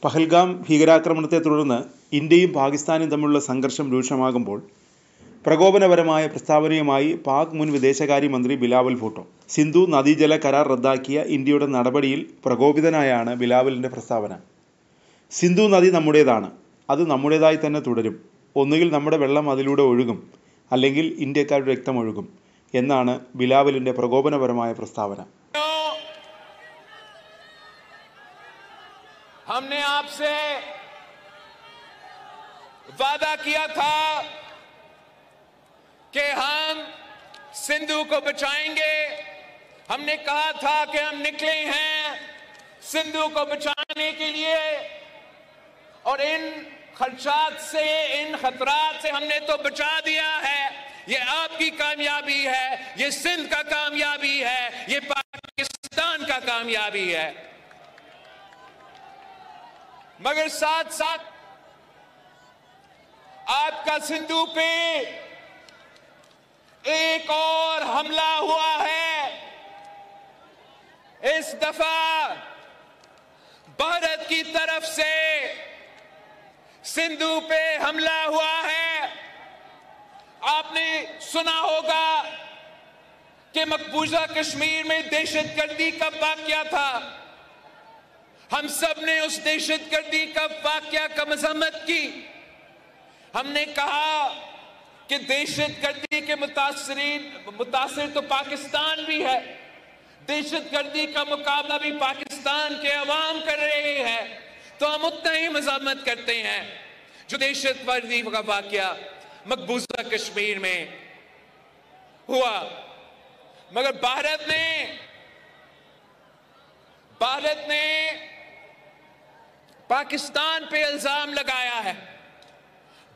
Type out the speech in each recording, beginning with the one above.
പഹൽഗാം ഭീകരാക്രമണത്തെ തുടർന്ന് ഇന്ത്യയും പാകിസ്ഥാനും തമ്മിലുള്ള സംഘർഷം രൂക്ഷമാകുമ്പോൾ പ്രകോപനപരമായ പ്രസ്താവനയുമായി പാക് മുൻ വിദേശകാര്യമന്ത്രി ബിലാവൽ ഭൂട്ടോ. സിന്ധു നദീജല കരാർ റദ്ദാക്കിയ ഇന്ത്യയുടെ നടപടിയിൽ പ്രകോപിതനായാണ് ബിലാവലിൻ്റെ പ്രസ്താവന. സിന്ധു നദി നമ്മുടേതാണ്, അത് നമ്മുടേതായി തന്നെ തുടരും. ഒന്നുകിൽ നമ്മുടെ വെള്ളം അതിലൂടെ ഒഴുകും, അല്ലെങ്കിൽ ഇന്ത്യക്കാരുടെ രക്തം ഒഴുകും എന്നാണ് ബിലാവലിൻ്റെ പ്രകോപനപരമായ പ്രസ്താവന. हमने आपसे वादा किया था कि हम सिंधु को बचाएंगे। हमने कहा था कि हम निकले हैं सिंधु को बचाने के लिए, और इन खदशात से, इन खतरात से हमने तो बचा दिया है। ये आपकी कामयाबी है, ये सिंध का कामयाबी है, ये पाकिस्तान का कामयाबी है। मगर साथ साथ आपका सिंधु पे एक और हमला हुआ है। इस दफा भारत की तरफ से सिंधु पे हमला हुआ है। आपने सुना होगा कि मकबूजा कश्मीर में दहशतगर्दी का वाकया था। हम सब ने उस दहशतगर्दी का वाकया का मजम्मत की। हमने कहा कि दहशतगर्दी के मुतासिर तो पाकिस्तान भी है, दहशतगर्दी का मुकाबला भी पाकिस्तान के अवाम कर रहे हैं, तो हम उतना ही मजम्मत करते हैं जो दहशतगर्दी का वाकया मकबूजा कश्मीर में हुआ। मगर भारत ने पाकिस्तान पे इल्जाम लगाया है।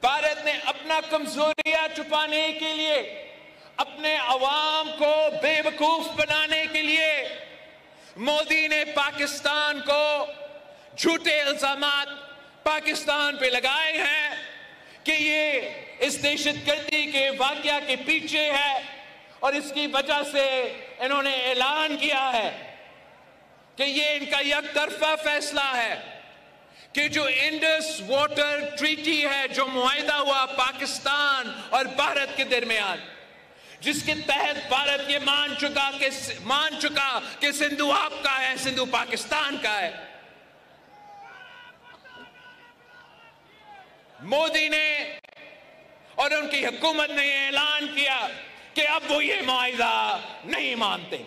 भारत ने अपना कमजोरियां छुपाने के लिए, अपने अवाम को बेवकूफ बनाने के लिए मोदी ने पाकिस्तान को झूठे इल्जामात पाकिस्तान पे लगाए हैं कि ये इस दहशतगर्दी के वाकया के पीछे है, और इसकी वजह से इन्होंने ऐलान किया है कि ये इनका एकतरफा फैसला है कि जो इंडस वाटर ट्रीटी है, जो मुआहिदा हुआ पाकिस्तान और भारत के दरमियान, जिसके तहत भारत ये मान चुका कि सिंधु आपका है, सिंधु पाकिस्तान का है। मोदी ने और उनकी हुकूमत ने ऐलान किया कि अब वो ये मुआहिदा नहीं मानते।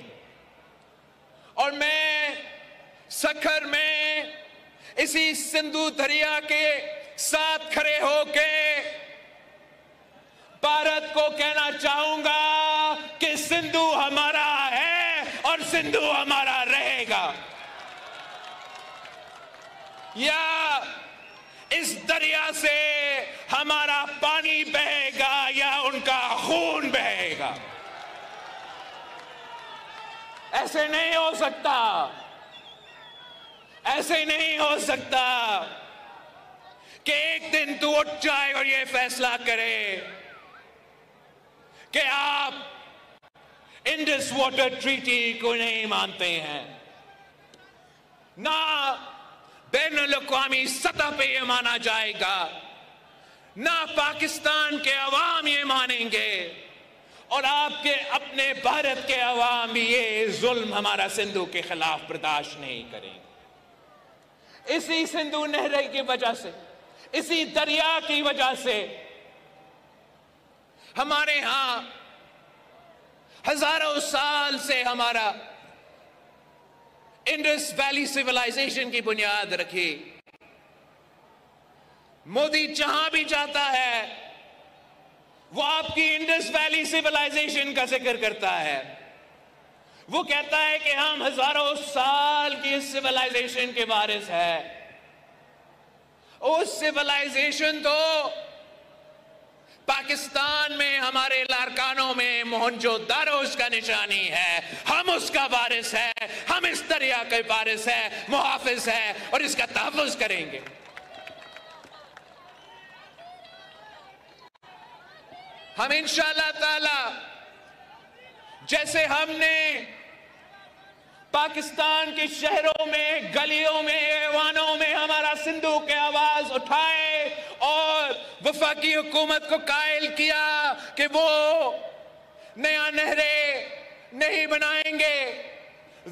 और मैं सखर में इसी सिंधु दरिया के साथ खड़े होके भारत को कहना चाहूंगा कि सिंधु हमारा है और सिंधु हमारा रहेगा। या इस दरिया से हमारा पानी बहेगा या उनका खून बहेगा। ऐसे नहीं हो सकता, ऐसे नहीं हो सकता कि एक दिन तू उठ जाए और ये फैसला करे कि आप इंडस वाटर ट्रीटी को नहीं मानते हैं। ना बैनुल-अक़वामी सतह पे ये माना जाएगा, ना पाकिस्तान के अवाम ये मानेंगे, और आपके अपने भारत के अवाम भी ये जुल्म हमारा सिंधु के खिलाफ बर्दाश्त नहीं करेंगे। इसी सिंधु नहर की वजह से, इसी दरिया की वजह से हमारे यहां हजारों साल से हमारा इंडस वैली सिविलाइजेशन की बुनियाद रखी। मोदी जहां भी जाता है वो आपकी इंडस वैली सिविलाइजेशन का जिक्र करता है। वो कहता है कि हम हजारों साल की सिविलाइजेशन के वारिस है। उस सिविलाइजेशन तो पाकिस्तान में हमारे लारकानों में मोहनजोदारो उसका निशानी है। हम उसका वारिस है, हम इस दरिया के वारिस है, मुहाफिज है, और इसका तहफ़्फ़ुज़ करेंगे। हम इंशाअल्लाह ताला जैसे हमने पाकिस्तान के शहरों में, गलियों में, ऐवानों में हमारा सिंधु की आवाज उठाए और वफाकी हुकूमत को कायल किया कि वो नया नहरें नहीं बनाएंगे,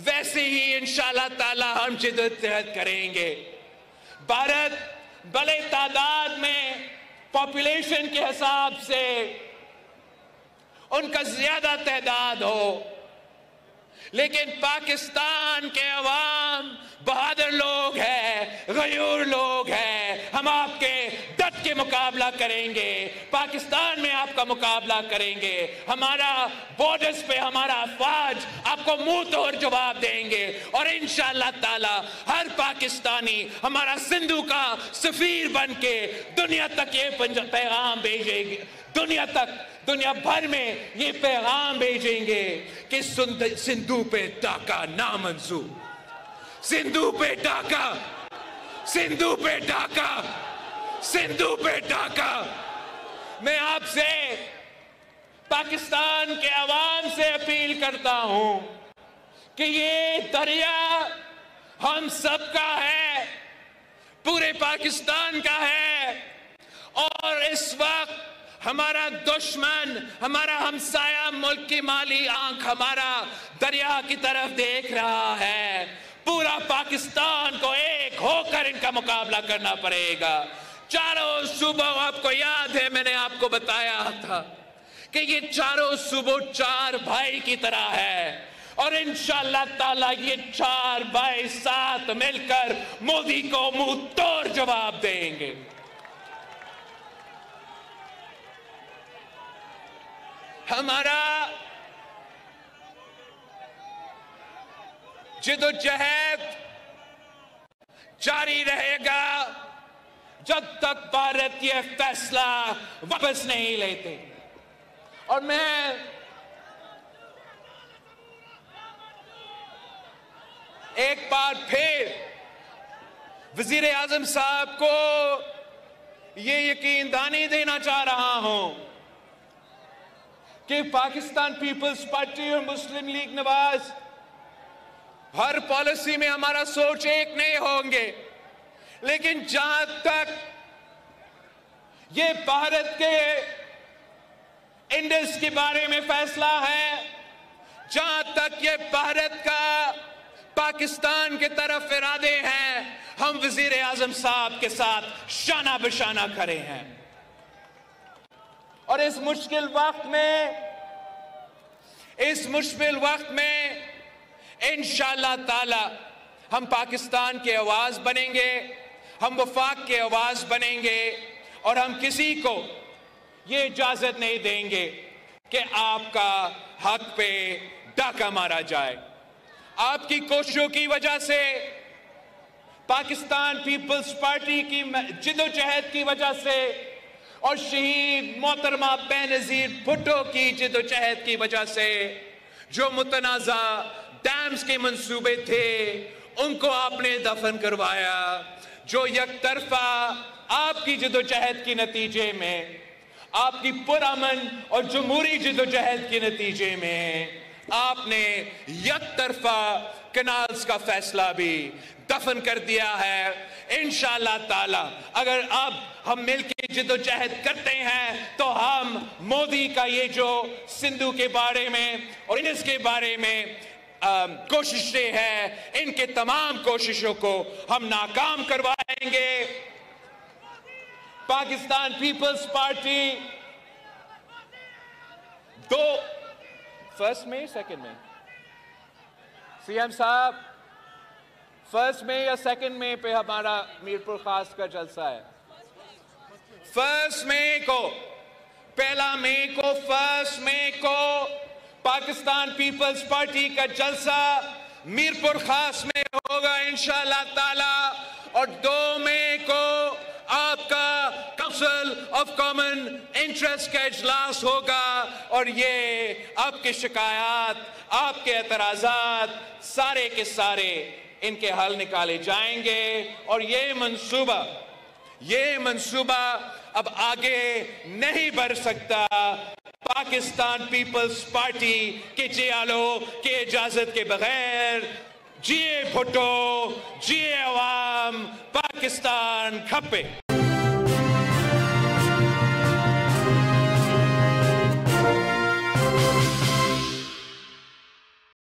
वैसे ही इंशाअल्लाह ताला हम जिद्दोजहद करेंगे। भारत बड़े तादाद में पॉपुलेशन के हिसाब से उनका ज्यादा तादाद हो, लेकिन पाकिस्तान के अवाम बहादुर लोग हैं, गयूर लोग हैं। हम आपके डट के मुकाबला करेंगे, पाकिस्तान में आपका मुकाबला करेंगे। हमारा बॉर्डर्स पे हमारा अफवाज आपको मुंह तोड़ जवाब देंगे और इंशाअल्लाह ताला हर पाकिस्तानी हमारा सिंधु का सफीर बन के दुनिया तक ये पैगाम भेजेंगे, दुनिया भर में ये पैगाम भेजेंगे कि सिंधु पे डाका नामंजूर, सिंधु पे डाका, सिंधु पे डाका, सिंधु पे डाका। मैं आपसे, पाकिस्तान के अवाम से अपील करता हूं कि ये दरिया हम सबका है, पूरे पाकिस्तान का है। और इस वक्त हमारा दुश्मन, हमारा हमसाया मुल्क की माली आंख हमारा दरिया की तरफ देख रहा है। पूरा पाकिस्तान को एक होकर इनका मुकाबला करना पड़ेगा। चारों सूबों, आपको याद है मैंने आपको बताया था कि ये चारों सूबों चार भाई की तरह है और इंशाअल्लाह ताला ये चार भाई साथ मिलकर मोदी को मुंह तोड़ जवाब देंगे। हमारा जिद्दोजहद जारी रहेगा जब तक भारत ये फैसला वापस नहीं लेते। और मैं एक बार फिर वजीर आजम साहब को ये यकीन दहानी देना चाह रहा हूं कि पाकिस्तान पीपल्स पार्टी और मुस्लिम लीग नवाज हर पॉलिसी में हमारा सोच एक नहीं होंगे, लेकिन जहां तक ये भारत के इंडस के बारे में फैसला है, जहां तक ये भारत का पाकिस्तान के तरफ इरादे हैं, हम वजीर आजम साहब के साथ शाना बशाना खड़े हैं। और इस मुश्किल वक्त में इंशाअल्लाह ताला हम पाकिस्तान के आवाज बनेंगे, हम वफाक के आवाज बनेंगे और हम किसी को ये इजाजत नहीं देंगे कि आपका हक पे डाका मारा जाए। आपकी कोशिशों की वजह से, पाकिस्तान पीपल्स पार्टी की जिद्दोजहद की वजह से और शहीद मोहतरमा बेनजीर भुट्टो की जिद्दोजहद की वजह से जो मुतनाज़ा डैम्स के मंसूबे थे उनको आपने दफन करवाया। जो यकतरफा आपकी जिद्दोजहद के नतीजे में, आपकी पुरअमन और जमहूरी जिद्दोजहद के नतीजे में आपने यकतरफा कनाल्स का फैसला भी दफन कर दिया है। इंशाअल्लाह ताला अगर अब हम मिलकर जिद्दोजहद करते हैं तो हम मोदी का ये जो सिंधु के बारे में और इंडस के बारे में कोशिशें हैं, इनके तमाम कोशिशों को हम नाकाम करवाएंगे। पाकिस्तान पीपल्स पार्टी फर्स्ट में, सेकंड में, सीएम साहब फर्स्ट में या सेकंड में पे हमारा मीरपुर खास का जलसा है? फर्स्ट मई को, पहला मई को, फर्स्ट मई को पाकिस्तान पीपल्स पार्टी का जलसा मीरपुर खास में होगा इंशाअल्लाह ताला। और 2 मई को आपका काउंसिल ऑफ कॉमन इंटरेस्ट का इजलास होगा और ये आपके शिकायत, आपके एतराजात सारे के सारे इनके हल निकाले जाएंगे। और ये मंसूबा अब आगे नहीं बढ़ सकता पाकिस्तान पीपल्स पार्टी के जियालो के इजाजत के बगैर जिए भुट्टो, जिए अवाम, पाकिस्तान खपे।